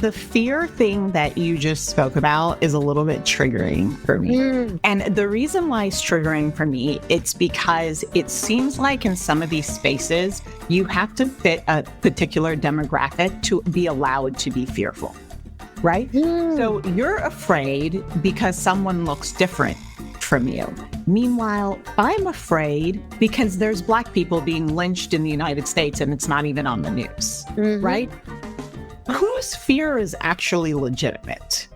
The fear thing that you just spoke about is a little bit triggering for me. And the reason why it's triggering for me, it's because it seems like in some of these spaces, you have to fit a particular demographic to be allowed to be fearful, right? So you're afraid because someone looks different from you. Meanwhile, I'm afraid because there's Black people being lynched in the United States and it's not even on the news, right? Whose fear is actually legitimate?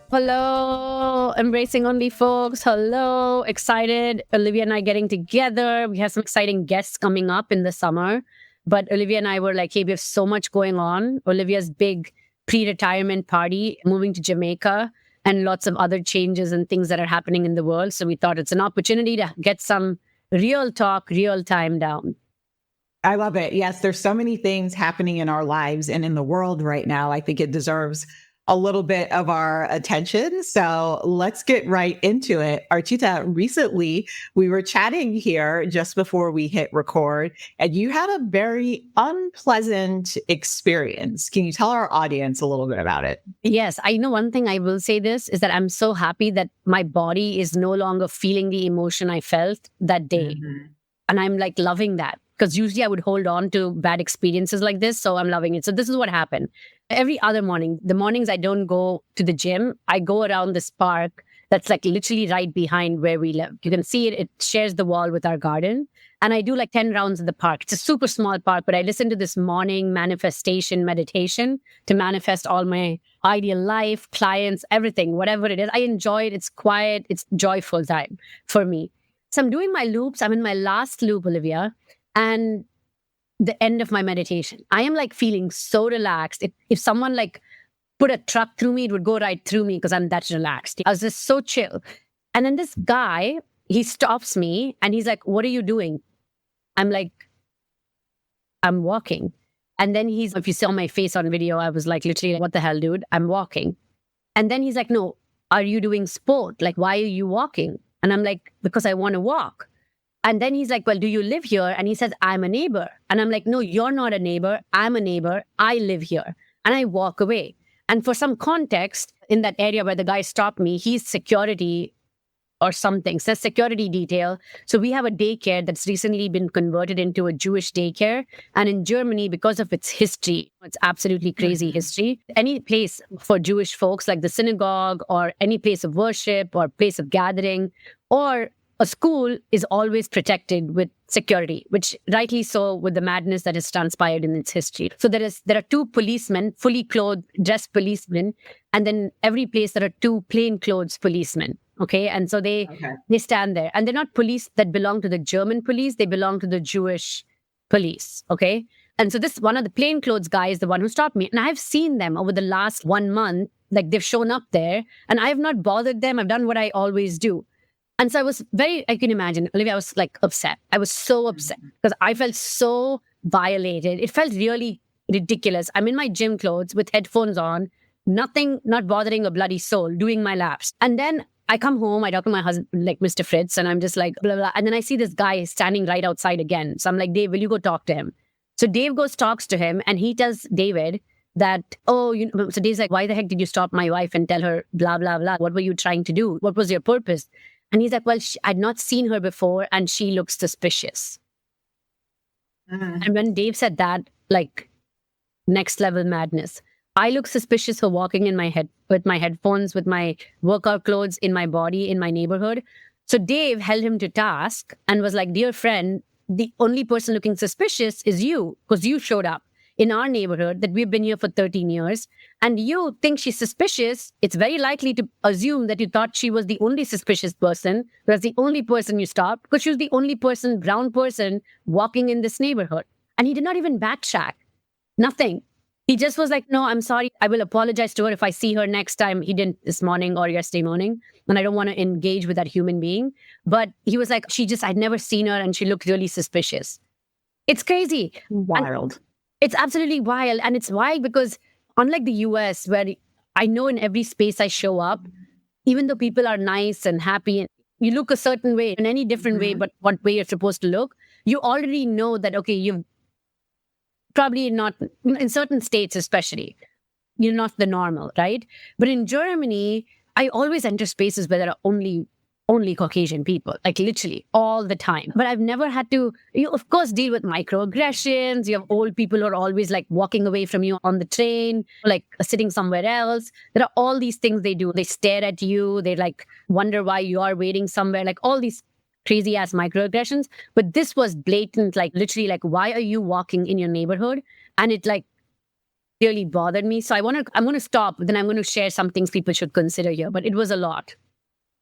Hello, embracing only folks. Hello, excited. Olivia and I getting together. We have some exciting guests coming up in the summer. But Olivia and I were like, hey, we have so much going on. Olivia's big pre-retirement party, moving to Jamaica, and lots of other changes and things that are happening in the world. So we thought it's an opportunity to get some real talk, real time down. I love it. Yes, there's so many things happening in our lives and in the world right now. I think it deserves a little bit of our attention. So let's get right into it. Archita, recently we were chatting here just before we hit record, and you had a very unpleasant experience. Can you tell our audience a little bit about it? Yes, I know one thing I will say this is that I'm so happy that my body is no longer feeling the emotion I felt that day. And I'm like loving that. Because usually I would hold on to bad experiences like this. So I'm loving it. So this is what happened. Every other morning, the mornings I don't go to the gym, I go around this park that's like literally right behind where we live. You can see it. It shares the wall with our garden. And I do like 10 rounds in the park. It's a super small park, but I listen to this morning manifestation meditation to manifest all my ideal life, clients, everything, whatever it is. I enjoy it. It's quiet. It's joyful time for me. So I'm doing my loops. I'm in my last loop, Olivia. And the end of my meditation, I am like feeling so relaxed. If someone like put a truck through me, it would go right through me because I'm that relaxed. I was just so chill. And then this guy, he stops me and he's like, what are you doing? I'm like, I'm walking. And then if you saw my face on video, I was like, literally, what the hell, dude? I'm walking. And then he's like, no, are you doing sport? Like, why are you walking? And I'm like, because I want to walk. And then he's like, well, do you live here? And he says, I'm a neighbor. And I'm like, no, you're not a neighbor. I'm a neighbor. I live here. And I walk away. And for some context, in that area where the guy stopped me, he's security or something, says security detail. So we have a daycare that's recently been converted into a Jewish daycare. And in Germany, because of its history, it's absolutely crazy history. Any place for Jewish folks, like the synagogue or any place of worship or place of gathering or a school, is always protected with security, which rightly so with the madness that has transpired in its history. So there are two policemen, fully clothed, dressed policemen, and then every place there are two plainclothes policemen. Okay. And so they stand there, and they're not police that belong to the German police. They belong to the Jewish police. Okay. And so this one of the plainclothes guy is the one who stopped me. And I've seen them over the last 1 month, like they've shown up there, and I have not bothered them. I've done what I always do. And so I can imagine, Olivia, I was like upset. I was so upset because I felt so violated. It felt really ridiculous. I'm in my gym clothes with headphones on, nothing, not bothering a bloody soul, doing my laps. And then I come home, I talk to my husband, like Mr. Fritz, and I'm just like, blah, blah. And then I see this guy standing right outside again. So I'm like, Dave, will you go talk to him? So Dave goes, talks to him, and he tells David that, so Dave's like, why the heck did you stop my wife and tell her blah, blah, blah? What were you trying to do? What was your purpose? And he's like, well, I'd not seen her before and she looks suspicious. And when Dave said that, like next level madness, I look suspicious for walking in my head with my headphones, with my workout clothes in my body, in my neighborhood. So Dave held him to task and was like, dear friend, the only person looking suspicious is you, because you showed up in our neighborhood that we've been here for 13 years, and you think she's suspicious. It's very likely to assume that you thought she was the only suspicious person, was the only person you stopped, because she was the only person, brown person, walking in this neighborhood. And he did not even backtrack. Nothing. He just was like, no, I'm sorry. I will apologize to her if I see her next time. He didn't this morning or yesterday morning. And I don't want to engage with that human being. But he was like, I'd never seen her and she looked really suspicious. It's crazy. Wild. And it's absolutely wild. And it's wild because unlike the US, where I know in every space I show up, even though people are nice and happy, and you look a certain way, in any different way, but what way you're supposed to look, you already know that, okay, you've probably not in certain states, especially. You're not the normal, right? But in Germany, I always enter spaces where there are only Caucasian people, like literally all the time. But I've never had to, of course, deal with microaggressions. You have old people who are always like walking away from you on the train, like sitting somewhere else. There are all these things they do. They stare at you. They like wonder why you are waiting somewhere, like all these crazy ass microaggressions. But this was blatant, like literally like, why are you walking in your neighborhood? And it like really bothered me. So I'm going to stop, then I'm going to share some things people should consider here. But it was a lot.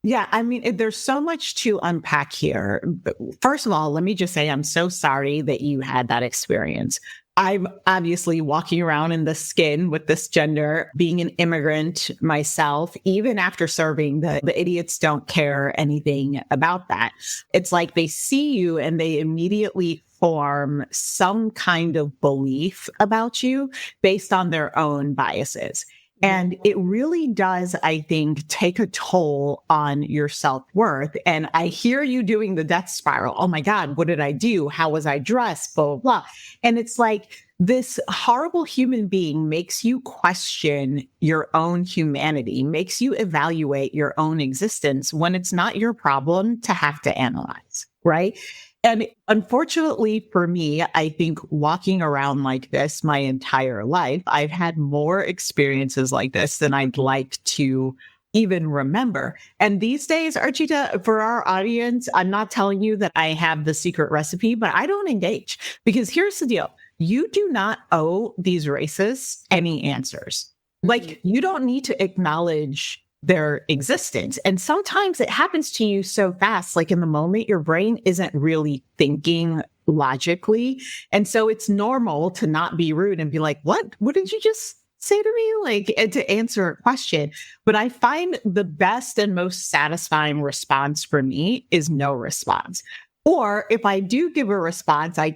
Yeah, I mean, there's so much to unpack here. But first of all, let me just say I'm so sorry that you had that experience. I'm obviously walking around in the skin with this gender, being an immigrant myself, even after serving, the idiots don't care anything about that. It's like they see you and they immediately form some kind of belief about you based on their own biases. And it really does, I think, take a toll on your self-worth. And I hear you doing the death spiral. Oh my God, what did I do? How was I dressed? Blah, blah, blah. And it's like this horrible human being makes you question your own humanity, makes you evaluate your own existence when it's not your problem to have to analyze, right? And unfortunately for me, I think walking around like this my entire life, I've had more experiences like this than I'd like to even remember. And these days, Archita, for our audience, I'm not telling you that I have the secret recipe, but I don't engage because here's the deal. You do not owe these racists any answers. Like you don't need to acknowledge their existence. And sometimes it happens to you so fast, like in the moment, your brain isn't really thinking logically. And so it's normal to not be rude and be like, what did you just say to me? Like, and to answer a question. But I find the best and most satisfying response for me is no response. Or if I do give a response, I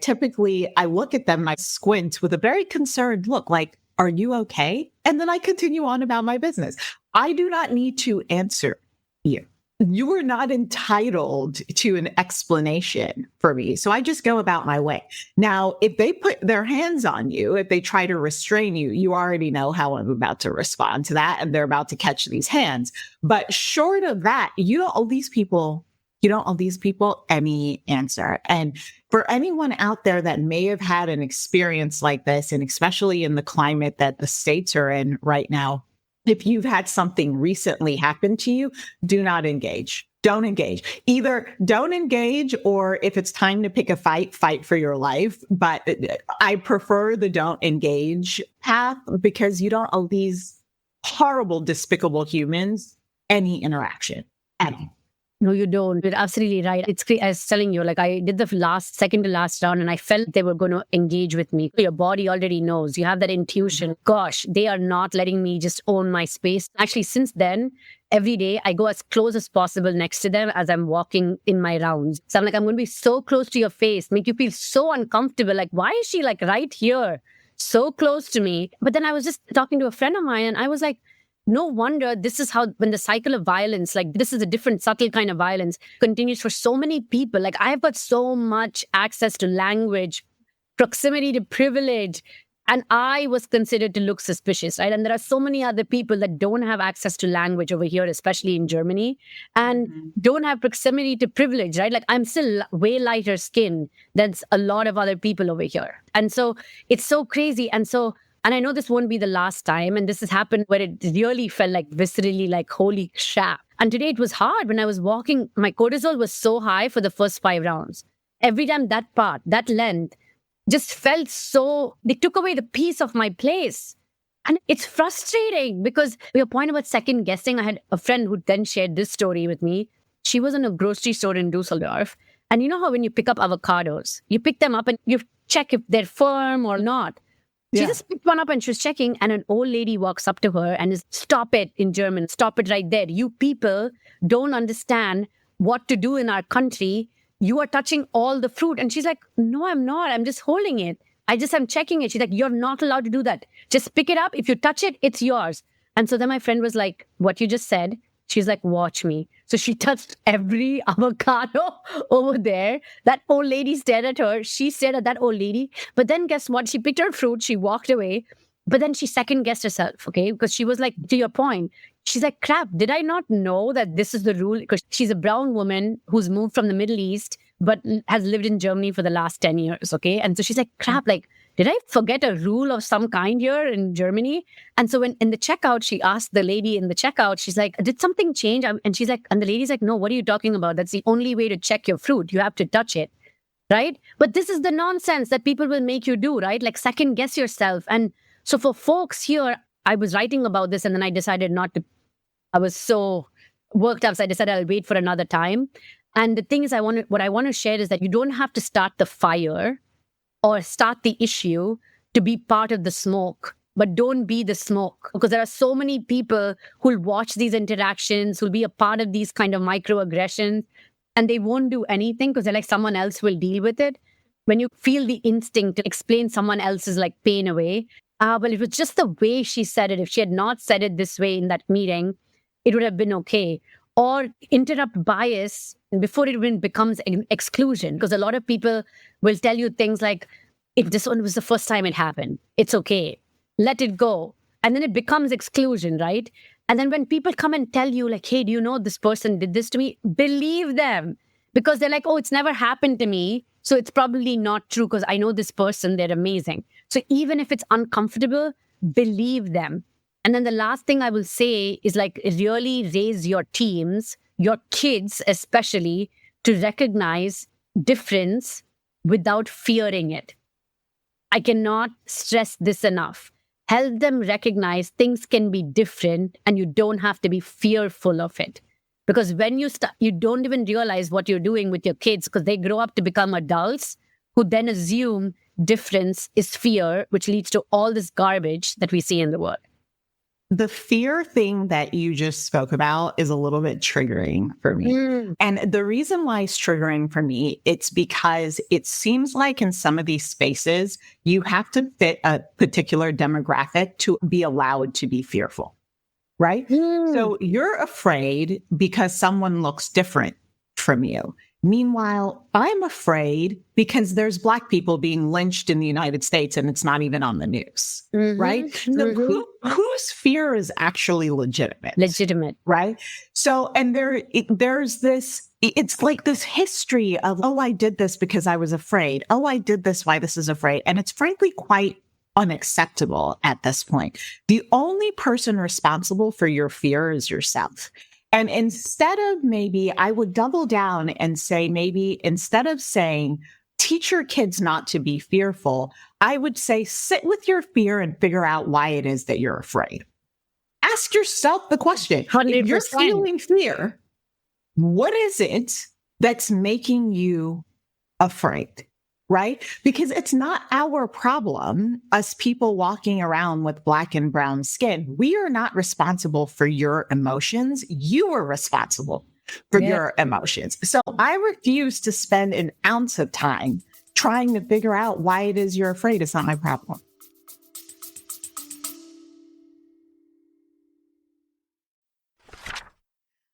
look at them and I squint with a very concerned look, like, are you okay? And then I continue on about my business. I do not need to answer you. You are not entitled to an explanation for me. So I just go about my way. Now, if they put their hands on you, if they try to restrain you, you already know how I'm about to respond to that. And they're about to catch these hands. But short of that, you don't owe these people any answer. And for anyone out there that may have had an experience like this, and especially in the climate that the states are in right now, if you've had something recently happen to you, do not engage. Don't engage. Either don't engage, or if it's time to pick a fight for your life. But I prefer the don't engage path because you don't owe these horrible, despicable humans any interaction at all. No, you don't. You're absolutely right. It's I was telling you, like I did the second to last round and I felt they were going to engage with me. Your body already knows. You have that intuition. Gosh, they are not letting me just own my space. Actually, since then, every day I go as close as possible next to them as I'm walking in my rounds. So I'm like, I'm going to be so close to your face, make you feel so uncomfortable. Like, why is she like right here, so close to me? But then I was just talking to a friend of mine and I was like, no wonder this is how, when the cycle of violence, like this is a different subtle kind of violence, continues for so many people. Like I've got so much access to language, proximity to privilege, and I was considered to look suspicious, right? And there are so many other people that don't have access to language over here, especially in Germany, and don't have proximity to privilege, right? Like I'm still way lighter skin than a lot of other people over here. And so it's so crazy. And I know this won't be the last time. And this has happened where it really felt like viscerally like, holy crap. And today it was hard. When I was walking, my cortisol was so high for the first 5 rounds. Every time that length just felt so, they took away the piece of my place. And it's frustrating because your point about second guessing, I had a friend who then shared this story with me. She was in a grocery store in Dusseldorf. And you know how when you pick up avocados, you pick them up and you check if they're firm or not. She just picked one up and she was checking, and an old lady walks up to her and is, stop it, in German, stop it right there. You people don't understand what to do in our country. You are touching all the fruit. And she's like, no, I'm not. I'm just holding it. I'm checking it. She's like, you're not allowed to do that. Just pick it up. If you touch it, it's yours. And so then my friend was like, what you just said, she's like, watch me. So she touched every avocado over there. That old lady stared at her. She stared at that old lady. But then guess what? She picked her fruit. She walked away. But then she second guessed herself, okay? Because she was like, to your point, she's like, crap, did I not know that this is the rule? Because she's a brown woman who's moved from the Middle East, but has lived in Germany for the last 10 years, okay? And so she's like, crap, like, did I forget a rule of some kind here in Germany? And so when in the checkout, she asked the lady in the checkout, she's like, did something change? And she's like, and the lady's like, no, what are you talking about? That's the only way to check your fruit. You have to touch it, right? But this is the nonsense that people will make you do, right? Like second guess yourself. And so for folks here, I was writing about this and then I decided not to. I was so worked up, so I decided I'll wait for another time. And the thing is, what I want to share is that you don't have to start the fire or start the issue to be part of the smoke, but don't be the smoke. Because there are so many people who'll watch these interactions, who'll be a part of these kind of microaggressions, and they won't do anything because they're like, someone else will deal with it. When you feel the instinct to explain someone else's like pain away, well, it was just the way she said it. If she had not said it this way in that meeting, it would have been okay. Or interrupt bias before it even becomes exclusion. Because a lot of people will tell you things like, if this one was the first time it happened, it's okay. Let it go. And then it becomes exclusion, right? And then when people come and tell you like, hey, do you know this person did this to me? Believe them. Because they're like, oh, it's never happened to me. So it's probably not true because I know this person, they're amazing. So even if it's uncomfortable, believe them. And then the last thing I will say is like really raise your teams, your kids especially, to recognize difference without fearing it. I cannot stress this enough. Help them recognize things can be different and you don't have to be fearful of it. Because when you start, you don't even realize what you're doing with your kids because they grow up to become adults who then assume difference is fear, which leads to all this garbage that we see in the world. The fear thing that you just spoke about is a little bit triggering for me. And the reason why it's triggering for me, it's because it seems like in some of these spaces, you have to fit a particular demographic to be allowed to be fearful. Right? So you're afraid because someone looks different from you. Meanwhile, I'm afraid because there's Black people being lynched in the United States and it's not even on the news, right? So whose fear is actually legitimate? Legitimate. Right? So, and there's this, it's like this history of, oh, I did this because I was afraid. Oh, I did this why this is afraid. And it's frankly quite unacceptable at this point. The only person responsible for your fear is yourself. And instead of maybe, I would double down and say, maybe instead of saying, teach your kids not to be fearful, I would say, sit with your fear and figure out why it is that you're afraid. Ask yourself the question, 100%. If you're feeling fear, what is it that's making you afraid? Right? Because it's not our problem, us people walking around with Black and brown skin. We are not responsible for your emotions. You are responsible for your emotions. So I refuse to spend an ounce of time trying to figure out why it is you're afraid. It's not my problem.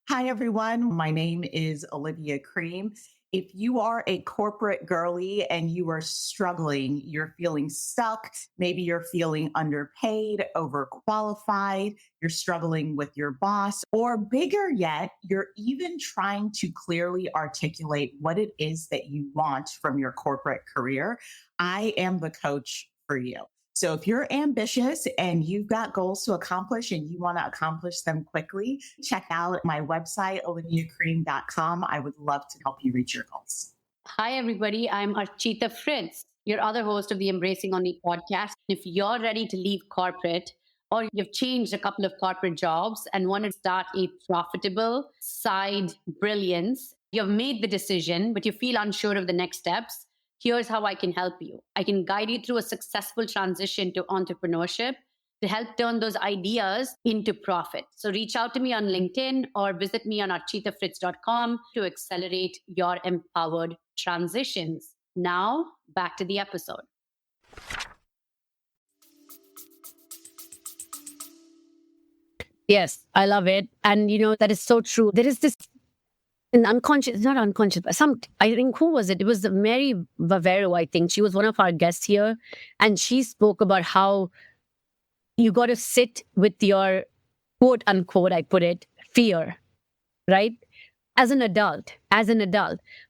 Hi, everyone. My name is Olivia Cream. If you are a corporate girly and you are struggling, you're feeling stuck, maybe you're feeling underpaid, overqualified, you're struggling with your boss, or bigger yet, you're even trying to clearly articulate what it is that you want from your corporate career, I am the coach for you. So if you're ambitious and you've got goals to accomplish and you want to accomplish them quickly, check out my website, oliviacream.com. I would love to help you reach your goals. Hi, everybody. I'm Archita Fritz, your other host of the Embracing Only podcast. If you're ready to leave corporate or you've changed a couple of corporate jobs and want to start a profitable side brilliance, you've made the decision, but you feel unsure of the next steps, here's how I can help you. I can guide you through a successful transition to entrepreneurship to help turn those ideas into profit. So reach out to me on LinkedIn or visit me on architafritz.com to accelerate your empowered transitions. Now, back to the episode. Yes, I love it. And, that is so true. There is this in unconscious, not unconscious, but I think, who was it? It was Mary Bavero, I think. She was one of our guests here. And she spoke about how you got to sit with your quote unquote, I put it, fear, right? As an adult,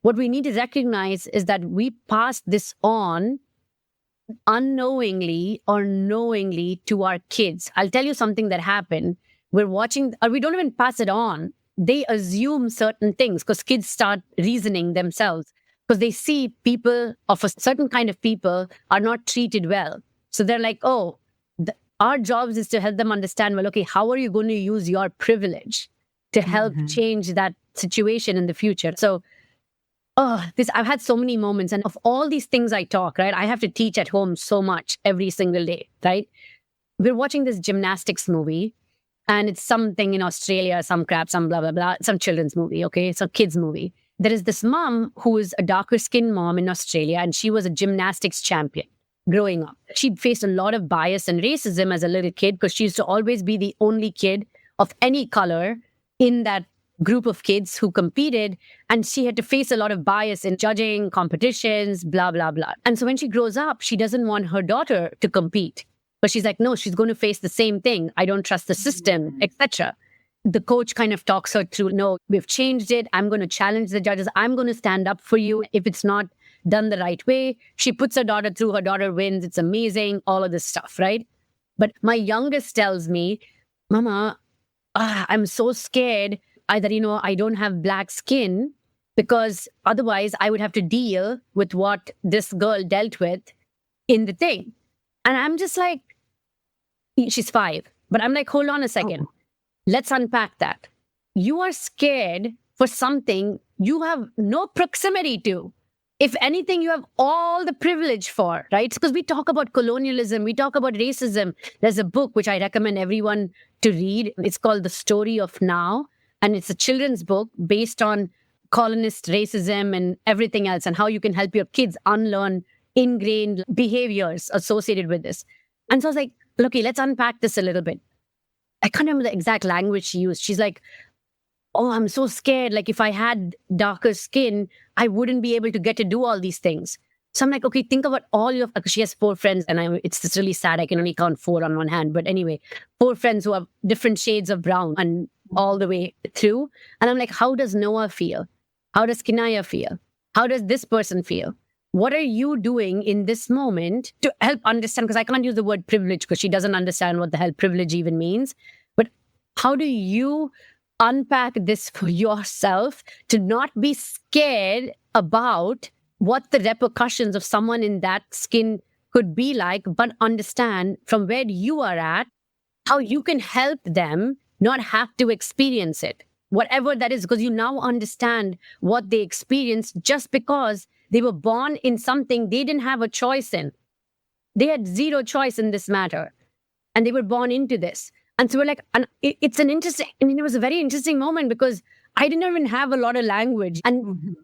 what we need to recognize is that we pass this on unknowingly or knowingly to our kids. I'll tell you something that happened. We're watching, or we don't even pass it on. They assume certain things because kids start reasoning themselves because they see people of a certain kind of people are not treated well. So they're like, oh, our jobs is to help them understand, well, okay, how are you going to use your privilege to help change that situation in the future? So, I've had so many moments, and of all these things I talk, right? I have to teach at home so much every single day, right? We're watching this gymnastics movie, and it's something in Australia, some crap, some blah, blah, blah, some children's movie, okay? It's a kid's movie. There is this mom who is a darker skinned mom in Australia, and she was a gymnastics champion growing up. She faced a lot of bias and racism as a little kid because she used to always be the only kid of any color in that group of kids who competed, and she had to face a lot of bias in judging competitions, blah, blah, blah. And so when she grows up, she doesn't want her daughter to compete, but she's like, no, she's going to face the same thing. I don't trust the system, etc. The coach kind of talks her through, no, we've changed it. I'm going to challenge the judges. I'm going to stand up for you if it's not done the right way. She puts her daughter through, her daughter wins. It's amazing, all of this stuff, right? But my youngest tells me, Mama, I'm so scared that, I don't have black skin because otherwise I would have to deal with what this girl dealt with in the thing. And I'm just like, she's 5. But I'm like, hold on a second. Let's unpack that. You are scared for something you have no proximity to. If anything, you have all the privilege for, right? Because we talk about colonialism, we talk about racism. There's a book which I recommend everyone to read. It's called The Story of Now. And it's a children's book based on colonist racism and everything else, and how you can help your kids unlearn ingrained behaviors associated with this. And so I was like, okay, let's unpack this a little bit. I can't remember the exact language she used. She's like, oh, I'm so scared. Like if I had darker skin, I wouldn't be able to get to do all these things. So I'm like, okay, think about all your, she has 4 friends, and it's just really sad. I can only count 4 on one hand. But anyway, 4 friends who have different shades of brown and all the way through. And I'm like, how does Noah feel? How does Kinaya feel? How does this person feel? What are you doing in this moment to help understand? Because I can't use the word privilege because she doesn't understand what the hell privilege even means. But how do you unpack this for yourself to not be scared about what the repercussions of someone in that skin could be like, but understand from where you are at, how you can help them not have to experience it, whatever that is, because you now understand what they experienced just because they were born in something they didn't have a choice in. They had zero choice in this matter, and they were born into this. And so we're like, and it's an interesting, it was a very interesting moment because I didn't even have a lot of language. And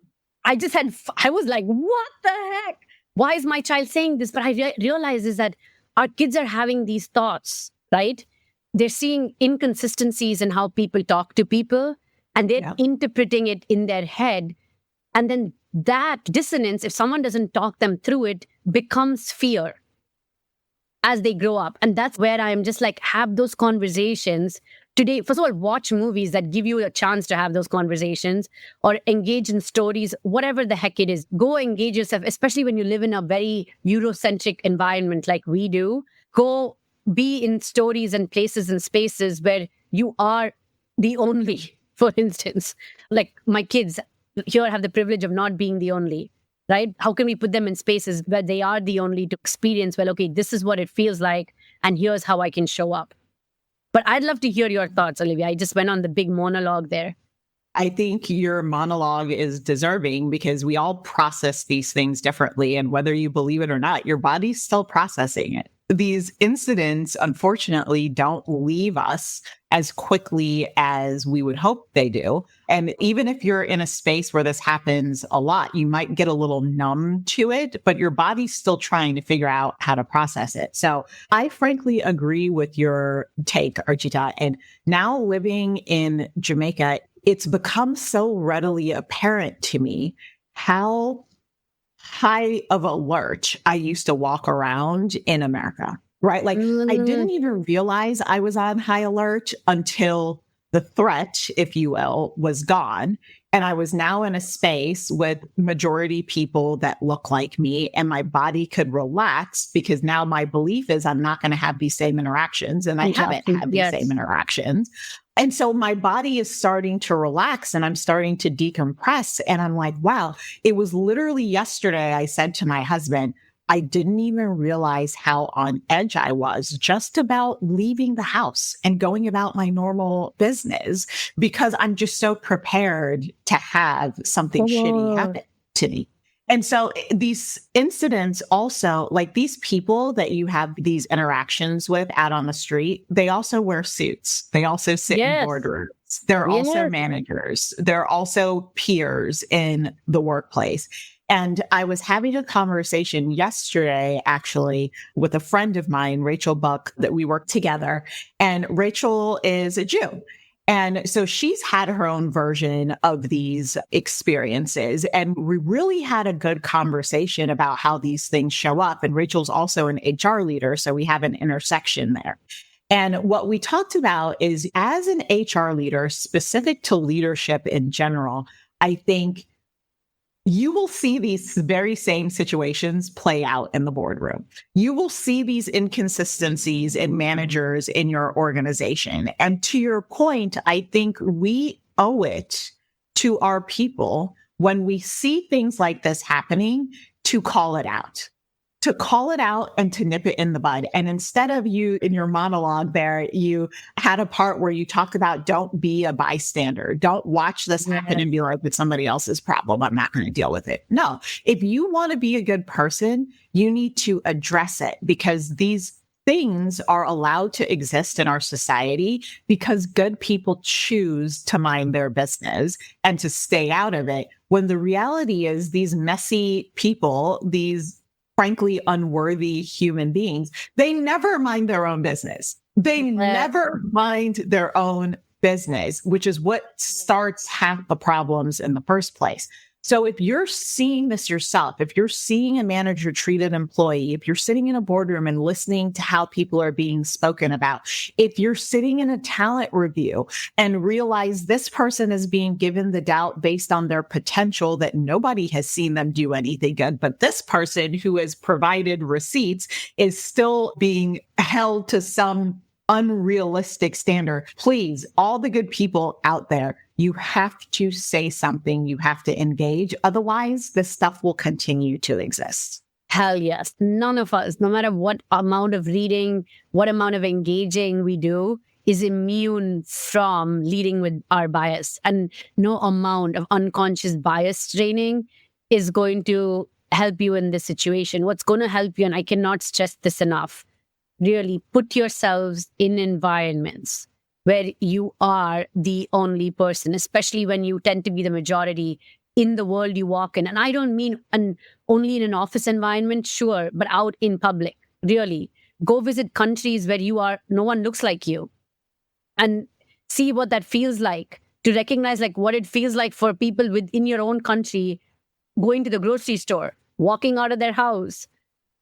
I was like, what the heck? Why is my child saying this? But I realized is that our kids are having these thoughts, right? They're seeing inconsistencies in how people talk to people, and they're interpreting it in their head. And then that dissonance, if someone doesn't talk them through it, becomes fear as they grow up. And that's where I'm just like, have those conversations today. First of all, watch movies that give you a chance to have those conversations, or engage in stories, whatever the heck it is. Go engage yourself, especially when you live in a very Eurocentric environment like we do. Go be in stories and places and spaces where you are the only, for instance. Like my kids here have the privilege of not being the only, right? How can we put them in spaces where they are the only to experience, well, okay, this is what it feels like, and here's how I can show up. But I'd love to hear your thoughts, Olivia. I just went on the big monologue there. I think your monologue is deserving because we all process these things differently. And whether you believe it or not, your body's still processing it. These incidents, unfortunately, don't leave us as quickly as we would hope they do. And even if you're in a space where this happens a lot, you might get a little numb to it, but your body's still trying to figure out how to process it. So I frankly agree with your take, Archita. And now living in Jamaica, it's become so readily apparent to me how high of alert I used to walk around in America, right? Like I didn't even realize I was on high alert until the threat, if you will, was gone. And I was now in a space with majority people that look like me, and my body could relax because now my belief is I'm not going to have these same interactions. And I haven't had these same interactions. And so my body is starting to relax and I'm starting to decompress. And I'm like, wow, it was literally yesterday I said to my husband, I didn't even realize how on edge I was just about leaving the house and going about my normal business because I'm just so prepared to have something shitty happen to me. And so these incidents also, like these people that you have these interactions with out on the street, they also wear suits. They also sit in boardrooms. They're also managers. They're also peers in the workplace. And I was having a conversation yesterday, actually, with a friend of mine, Rachel Buck, that we work together. And Rachel is a Jew. And so she's had her own version of these experiences. And we really had a good conversation about how these things show up. And Rachel's also an HR leader. So we have an intersection there. And what we talked about is as an HR leader, specific to leadership in general, I think you will see these very same situations play out in the boardroom. You will see these inconsistencies in managers in your organization. And to your point, I think we owe it to our people when we see things like this happening to call it out. To call it out and to nip it in the bud. And instead of you in your monologue there, you had a part where you talk about don't be a bystander. Don't watch this happen and be like, it's somebody else's problem. I'm not going to deal with it. No, if you want to be a good person, you need to address it because these things are allowed to exist in our society because good people choose to mind their business and to stay out of it. When the reality is these messy people, these frankly unworthy human beings, they never mind their own business. They never mind their own business, which is what starts half the problems in the first place. So if you're seeing this yourself, if you're seeing a manager treat an employee, if you're sitting in a boardroom and listening to how people are being spoken about, if you're sitting in a talent review and realize this person is being given the doubt based on their potential that nobody has seen them do anything good, but this person who has provided receipts is still being held to some unrealistic standard. Please, all the good people out there, you have to say something. You have to engage. Otherwise, this stuff will continue to exist. Hell yes. None of us, no matter what amount of reading, what amount of engaging we do, is immune from leading with our bias. And no amount of unconscious bias training is going to help you in this situation. What's going to help you, and I cannot stress this enough, really put yourselves in environments where you are the only person, especially when you tend to be the majority in the world you walk in. And I don't mean only in an office environment, sure, but out in public, really. Go visit countries where no one looks like you and see what that feels like, to recognize like what it feels like for people within your own country going to the grocery store, walking out of their house,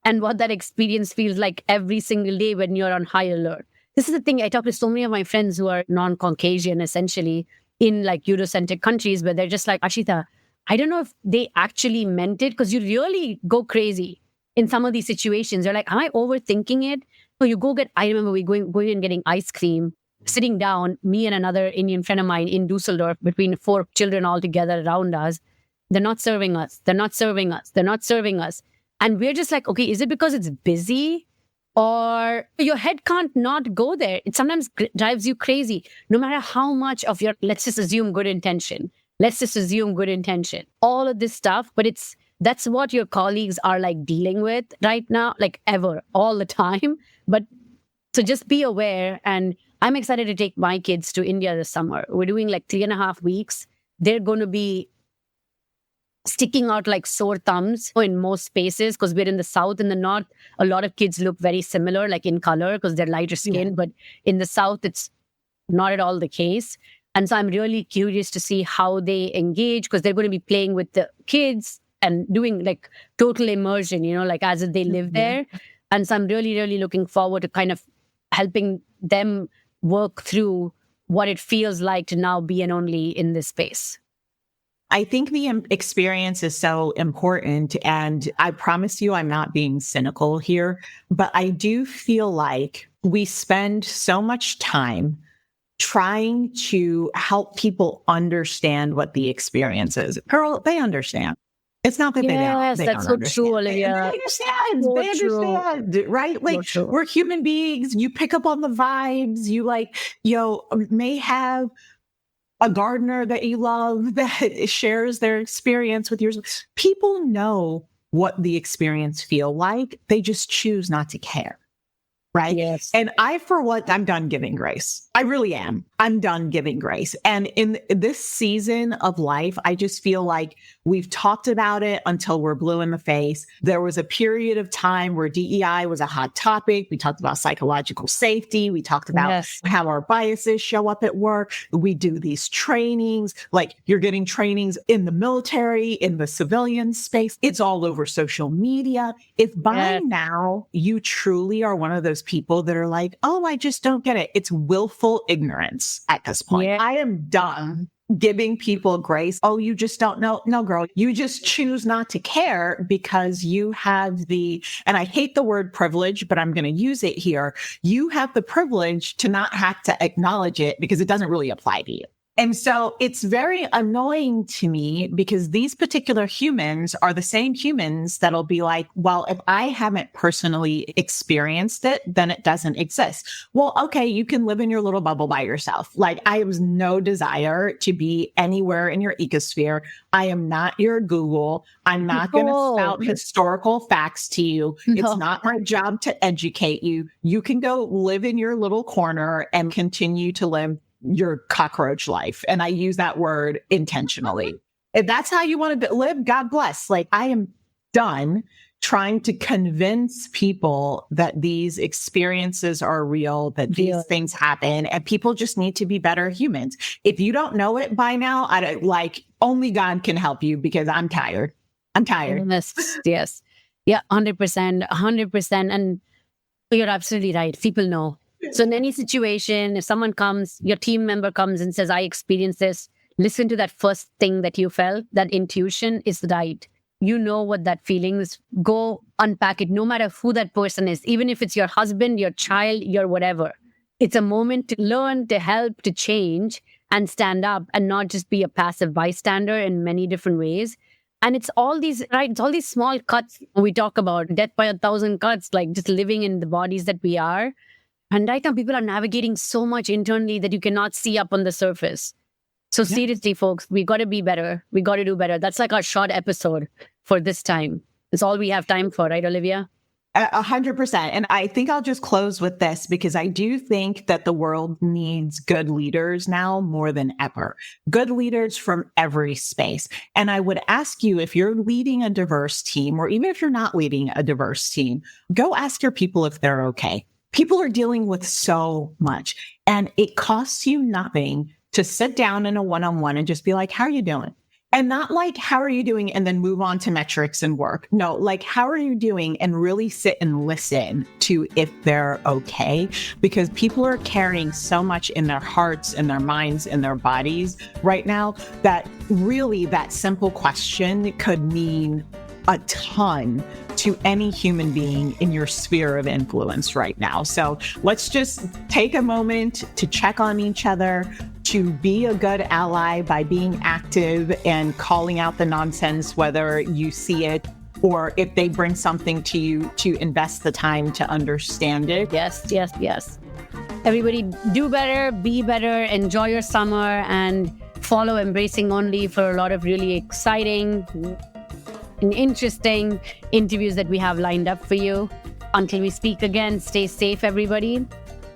and what that experience feels like every single day when you're on high alert. This is the thing. I talk to so many of my friends who are non-Caucasian, essentially, in like Eurocentric countries, where they're just like, Archita, I don't know if they actually meant it, because you really go crazy in some of these situations. You're like, am I overthinking it? So you I remember we going and getting ice cream, sitting down, me and another Indian friend of mine in Dusseldorf, between 4 children all together around us. They're not serving us. They're not serving us. They're not serving us. And we're just like, okay, is it because it's busy? Or your head can't not go there? It sometimes drives you crazy, no matter how much of your, let's just assume good intention. Let's just assume good intention. All of this stuff, but that's what your colleagues are like dealing with right now, like ever, all the time. But so just be aware. And I'm excited to take my kids to India this summer. We're doing like 3.5 weeks. They're going to be sticking out like sore thumbs in most spaces, because we're in the South. In the North, a lot of kids look very similar, like in color, because they're lighter skinned. Yeah. But in the South, it's not at all the case. And so I'm really curious to see how they engage, because they're going to be playing with the kids and doing like total immersion, like as if they live there. And so I'm really, really looking forward to kind of helping them work through what it feels like to now be an only in this space. I think the experience is so important. And I promise you, I'm not being cynical here, but I do feel like we spend so much time trying to help people understand what the experience is. Pearl, they understand. It's not that they don't. Yes, they that's don't so understand. true, Olivia. They understand. So They understand, right? Like, true. we're human beings. You pick up on the vibes. You may have a gardener that you love that shares their experience with yours. People know what the experience feel like. They just choose not to care. Right. Yes. And I'm done giving grace. I really am. I'm done giving grace. And in this season of life, I just feel like we've talked about it until we're blue in the face. There was a period of time where DEI was a hot topic. We talked about psychological safety. We talked about how our biases show up at work. We do these trainings, like you're getting trainings in the military, in the civilian space. It's all over social media. If by now you truly are one of those people that are like, oh, I just don't get it. It's willful ignorance at this point. Yeah. I am done giving people grace. Oh, you just don't know. No, girl, you just choose not to care because you have and I hate the word privilege, but I'm going to use it here. You have the privilege to not have to acknowledge it because it doesn't really apply to you. And so it's very annoying to me because these particular humans are the same humans that'll be like, well, if I haven't personally experienced it, then it doesn't exist. Well, okay, you can live in your little bubble by yourself. Like, I have no desire to be anywhere in your ecosphere. I am not your Google. I'm not going to spout historical facts to you. No. It's not my job to educate you. You can go live in your little corner and continue to live your cockroach life. And I use that word intentionally. If that's how you want to live, God bless. Like, I am done trying to convince people that these experiences are real, that these things happen, and people just need to be better humans. If you don't know it by now, only God can help you because I'm tired. Yes. Yeah, 100%, 100%. And you're absolutely right. People know. So in any situation, if someone comes, your team member comes and says, I experienced this, listen to that first thing that you felt. That intuition is right. You know what that feeling is. Go unpack it, no matter who that person is, even if it's your husband, your child, your whatever. It's a moment to learn, to help, to change and stand up and not just be a passive bystander in many different ways. And it's all these, right? It's all these small cuts we talk about, death by 1,000 cuts, like just living in the bodies that we are. And right now, people are navigating so much internally that you cannot see up on the surface. So seriously, folks, we got to be better. We got to do better. That's like our short episode for this time. It's all we have time for, right, Olivia? 100%. And I think I'll just close with this because I do think that the world needs good leaders now more than ever. Good leaders from every space. And I would ask you, if you're leading a diverse team, or even if you're not leading a diverse team, go ask your people if they're okay. People are dealing with so much, and it costs you nothing to sit down in a one-on-one and just be like, how are you doing? And not like, how are you doing? And then move on to metrics and work. No, like, how are you doing? And really sit and listen to if they're okay, because people are carrying so much in their hearts and their minds and their bodies right now that really that simple question could mean a ton to any human being in your sphere of influence right now. So let's just take a moment to check on each other, to be a good ally by being active and calling out the nonsense, whether you see it or if they bring something to you, to invest the time to understand it. Yes. Everybody do better, be better, enjoy your summer, and follow Embracing Only for a lot of really exciting and interesting interviews that we have lined up for you. Until we speak again, stay safe, everybody,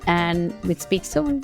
and we'll speak soon.